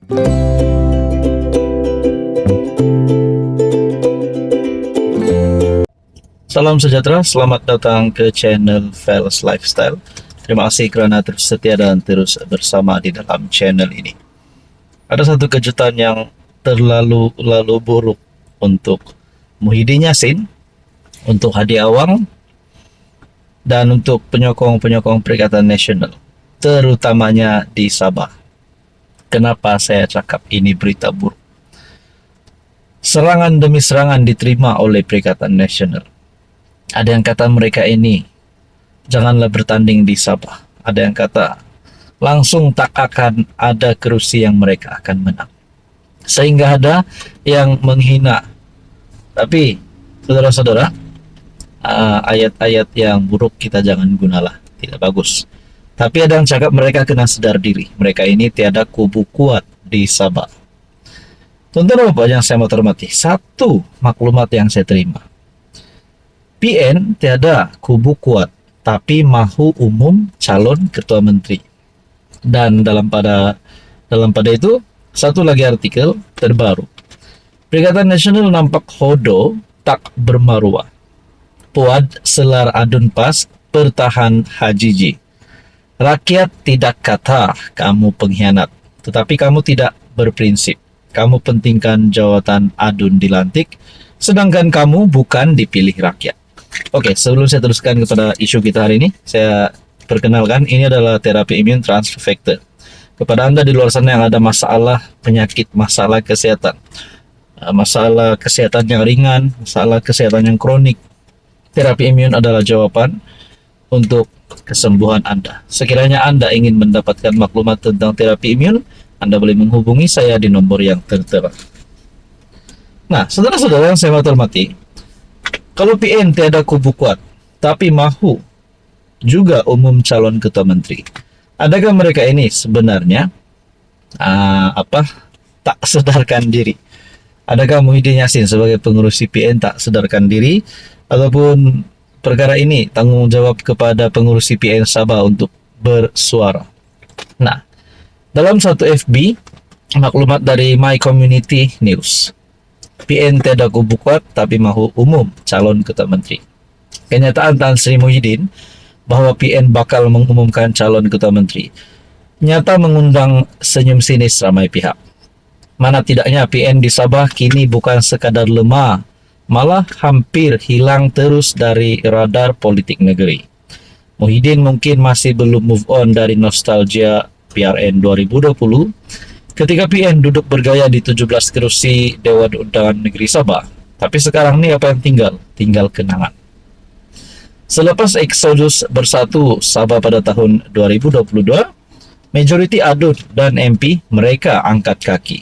Salam sejahtera, selamat datang ke channel Fels Lifestyle. Terima kasih kerana terus setia dan terus bersama di dalam channel ini. Ada satu kejutan yang terlalu buruk untuk Muhyiddin Yassin, untuk Hadi Awang, dan untuk penyokong-penyokong Perikatan Nasional, terutamanya di Sabah. Kenapa saya cakap ini berita buruk? Serangan demi serangan diterima oleh Perikatan Nasional. Ada yang kata mereka ini janganlah bertanding di Sabah. Ada yang kata langsung tak akan ada kerusi yang mereka akan menang. Sehingga ada yang menghina. Tapi saudara-saudara, ayat-ayat yang buruk kita jangan gunalah, tidak bagus. Tapi ada yang cakap mereka kena sedar diri. Mereka ini tiada kubu kuat di Sabah. Tuan-tuan dan puan yang saya mau hormati, satu maklumat yang saya terima. PN tiada kubu kuat, tapi mahu umum calon ketua menteri. Dan dalam pada itu, satu lagi artikel terbaru. Perikatan Nasional nampak hodo tak bermaruah. Puad selar adun pas pertahan Hajiji. Rakyat tidak kata kamu pengkhianat, tetapi kamu tidak berprinsip. Kamu pentingkan jawatan adun dilantik, sedangkan kamu bukan dipilih rakyat. Oke, sebelum saya teruskan kepada isu kita hari ini, saya perkenalkan ini adalah terapi imun transfer factor. Kepada Anda di luar sana yang ada masalah penyakit, masalah kesehatan, masalah kesehatan yang ringan, masalah kesehatan yang kronik, terapi imun adalah jawaban untuk kesembuhan Anda. Sekiranya Anda ingin mendapatkan maklumat tentang terapi imun, Anda boleh menghubungi saya di nomor yang tertera. Nah, saudara-saudara yang saya hormati, kalau PN tiada kubu kuat, tapi mahu juga umum calon ketua menteri, adakah mereka ini sebenarnya tak sedarkan diri? Adakah Muhyiddin Yassin sebagai pengurus CPN tak sedarkan diri, ataupun perkara ini tanggung jawab kepada pengurus CPN Sabah untuk bersuara? Nah, dalam satu FB, maklumat dari My Community News, PN tiada kubu kuat tapi mahu umum calon ketua menteri. Kenyataan Tan Sri Muhyiddin bahwa PN bakal mengumumkan calon ketua menteri nyata mengundang senyum sinis ramai pihak. Mana tidaknya PN di Sabah kini bukan sekadar lemah, malah hampir hilang terus dari radar politik negeri. Muhyiddin mungkin masih belum move on dari nostalgia PRN 2020 ketika PN duduk bergaya di 17 kerusi Dewan Undangan Negeri Sabah. Tapi sekarang ini apa yang tinggal? Tinggal kenangan. Selepas eksodus bersatu Sabah pada tahun 2022, majoriti ADUN dan MP mereka angkat kaki.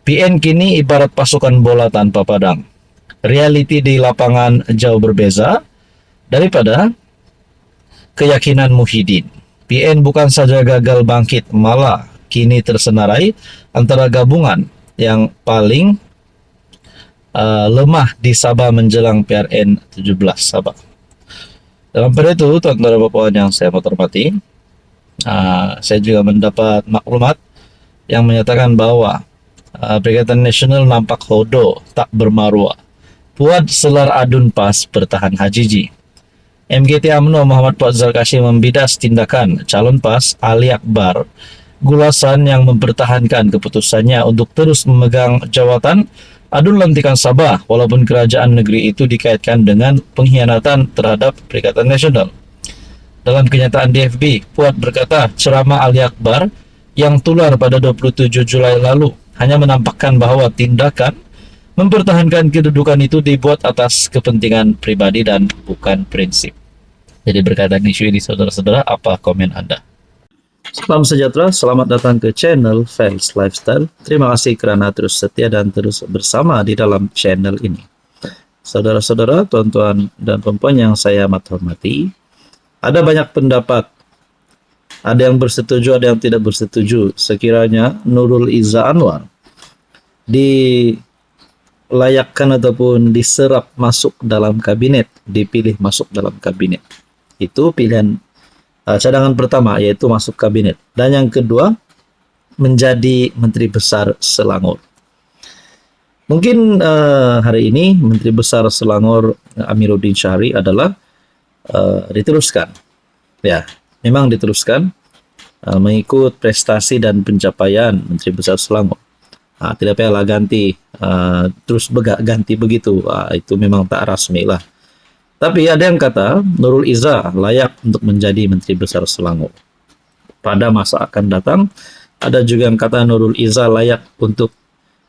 PN kini ibarat pasukan bola tanpa padang. Realiti di lapangan jauh berbeza daripada keyakinan Muhyiddin. PN bukan saja gagal bangkit, malah kini tersenarai antara gabungan yang paling lemah di Sabah menjelang PRN 17 Sabah. Dalam pada itu, tuan-tuan dan puan yang saya hormati, saya juga mendapat maklumat yang menyatakan bahwa Perikatan Nasional nampak hodo tak bermaruah. Puad selar adun pas pertahan Hajiji. MGT UMNO Muhammad Fuad Zulkifli membidas tindakan calon PAS Ali Akbar Gulasan yang mempertahankan keputusannya untuk terus memegang jawatan adun lantikan Sabah walaupun kerajaan negeri itu dikaitkan dengan pengkhianatan terhadap Perikatan Nasional. Dalam kenyataan DFB, Fuad berkata ceramah Ali Akbar yang tular pada 27 Julai lalu hanya menampakkan bahwa tindakan mempertahankan kedudukan itu dibuat atas kepentingan pribadi dan bukan prinsip. Jadi berkaitan isu ini, saudara-saudara, apa komen Anda? Salam sejahtera, selamat datang ke channel Fels Lifestyle. Terima kasih kerana terus setia dan terus bersama di dalam channel ini. Saudara-saudara, tuan-tuan dan puan yang saya amat hormati, ada banyak pendapat. Ada yang bersetuju, ada yang tidak bersetuju. Sekiranya Nurul Izzah Anwar dilayakkan ataupun diserap masuk dalam kabinet, dipilih masuk dalam kabinet. Itu pilihan cadangan pertama, yaitu masuk kabinet. Dan yang kedua, menjadi Menteri Besar Selangor. Mungkin hari ini Menteri Besar Selangor Amiruddin Syahri adalah diteruskan. Ya, memang diteruskan mengikut prestasi dan pencapaian Menteri Besar Selangor. Tidak payahlah ganti terus ganti begitu. Itu memang tak rasmi lah. Tapi ada yang kata Nurul Izzah layak untuk menjadi Menteri Besar Selangor pada masa akan datang. Ada juga yang kata Nurul Izzah layak untuk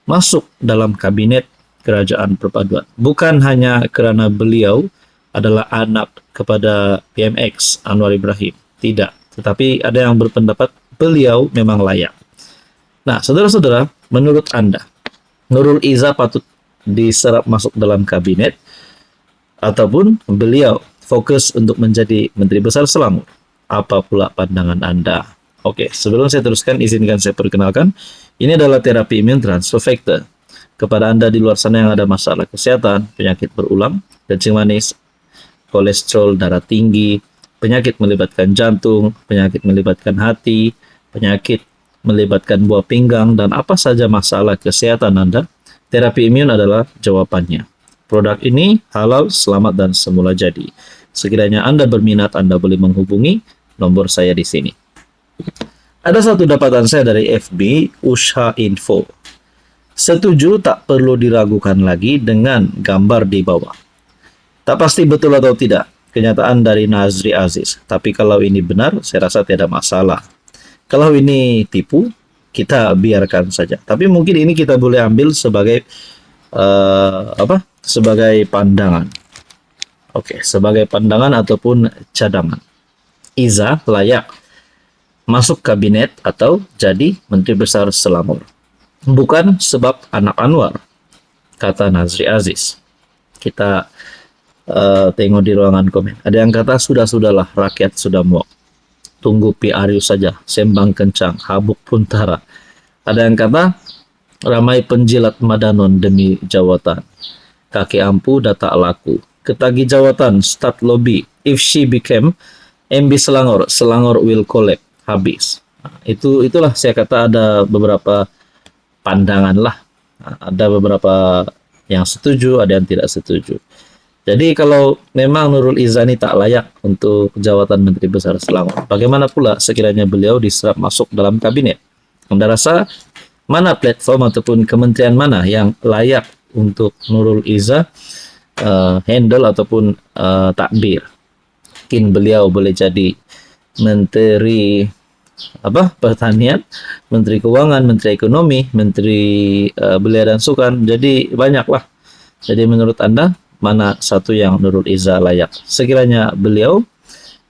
masuk dalam kabinet kerajaan perpaduan. Bukan hanya kerana beliau adalah anak kepada PMX Anwar Ibrahim. Tidak. Tetapi ada yang berpendapat beliau memang layak. Nah, saudara-saudara, menurut Anda, Nurul Izzah patut diserap masuk dalam kabinet ataupun beliau fokus untuk menjadi Menteri Besar Selangor? Apa pula pandangan Anda? Oke, sebelum saya teruskan, izinkan saya perkenalkan. Ini adalah terapi imun transfer factor. Kepada Anda di luar sana yang ada masalah kesehatan, penyakit berulang, kencing manis, kolesterol darah tinggi, penyakit melibatkan jantung, penyakit melibatkan hati, penyakit melibatkan buah pinggang, dan apa saja masalah kesehatan Anda, terapi imun adalah jawabannya. Produk ini halal, selamat, dan semula jadi. Sekiranya Anda berminat, Anda boleh menghubungi nomor saya di sini. Ada satu dapatan saya dari FB, Usha Info. Setuju tak perlu diragukan lagi dengan gambar di bawah. Tak pasti betul atau tidak, kenyataan dari Nazri Aziz. Tapi kalau ini benar, saya rasa tidak masalah. Kalau ini tipu, kita biarkan saja. Tapi mungkin ini kita boleh ambil sebagai sebagai pandangan. Oke, sebagai pandangan ataupun cadangan. Izzah layak masuk kabinet atau jadi Menteri Besar Selangor. Bukan sebab anak Anwar, kata Nazri Aziz. Kita tengok di ruangan komen. Ada yang kata sudahlah, rakyat sudah muak. Tunggu PRU saja, sembang kencang, habuk puntara. Ada yang kata ramai penjilat madanon demi jawatan. Kaki ampu dah tak laku. Ketagi jawatan, start lobby. If she became MB Selangor, Selangor will collect. Habis. Itulah saya kata ada beberapa pandangan lah. Ada beberapa yang setuju, ada yang tidak setuju. Jadi kalau memang Nurul Izzah ini tak layak untuk jawatan Menteri Besar Selangor, bagaimana pula sekiranya beliau diserap masuk dalam kabinet? Anda rasa mana platform ataupun kementerian mana yang layak untuk Nurul Izzah handle ataupun takbir? Mungkin beliau boleh jadi Menteri Pertanian, Menteri Keuangan, Menteri Ekonomi, Menteri Belia dan Sukan. Jadi banyaklah. Jadi menurut Anda mana satu yang Nurul Izzah layak sekiranya beliau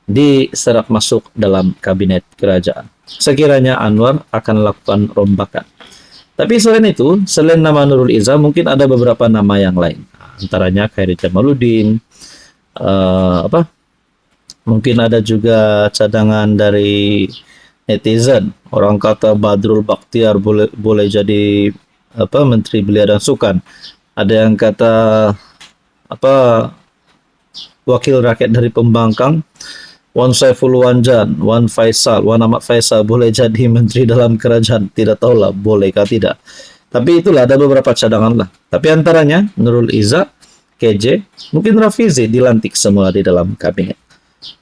diserap masuk dalam kabinet kerajaan? Sekiranya Anwar akan melakukan rombakan. Tapi selain itu, selain nama Nurul Izzah, mungkin ada beberapa nama yang lain. Antaranya Khairy Jamaluddin, mungkin ada juga cadangan dari netizen. Orang kata Badrul Bakhtiar boleh jadi Menteri Belia dan Sukan. Ada yang kata wakil rakyat dari Pembangkang, Wan Saiful Wanjan, Wan Faisal, Wan Ahmad Faisal boleh jadi menteri dalam kerajaan. Tidak tahulah bolehkah tidak. Tapi itulah ada beberapa cadangan lah. Tapi antaranya Nurul Izzah, KJ, mungkin Rafizi dilantik semua di dalam kabinet.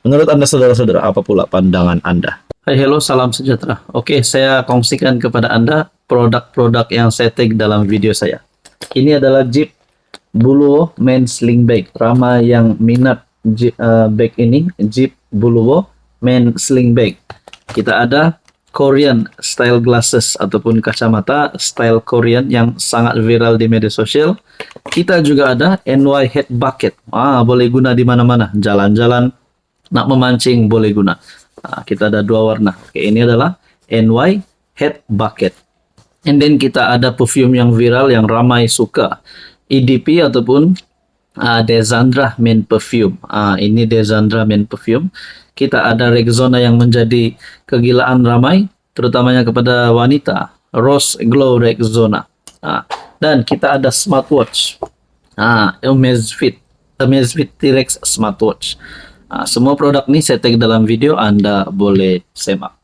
Menurut Anda saudara-saudara, apa pula pandangan Anda? Hai, hello, salam sejahtera. Oke, saya kongsikan kepada Anda produk-produk yang saya tag dalam video saya. Ini adalah Jeep Buluwo Men Sling Bag. Ramai yang minat bag ini, Jeep Buluwo Men Sling Bag. Kita ada Korean style glasses ataupun kacamata style Korean yang sangat viral di media sosial. Kita juga ada NY Head Bucket. Boleh guna di mana-mana, jalan-jalan, nak memancing boleh guna. Kita ada dua warna. Oke, ini adalah NY Head Bucket. And then kita ada perfume yang viral yang ramai suka, EDP ataupun Desandra Men Perfume. Ini Desandra Men Perfume. Kita ada Rexona yang menjadi kegilaan ramai, terutamanya kepada wanita, Rose Glow Rexona. Dan kita ada smartwatch, Amazfit T-Rex smartwatch. Semua produk ini saya tag dalam video, Anda boleh semak.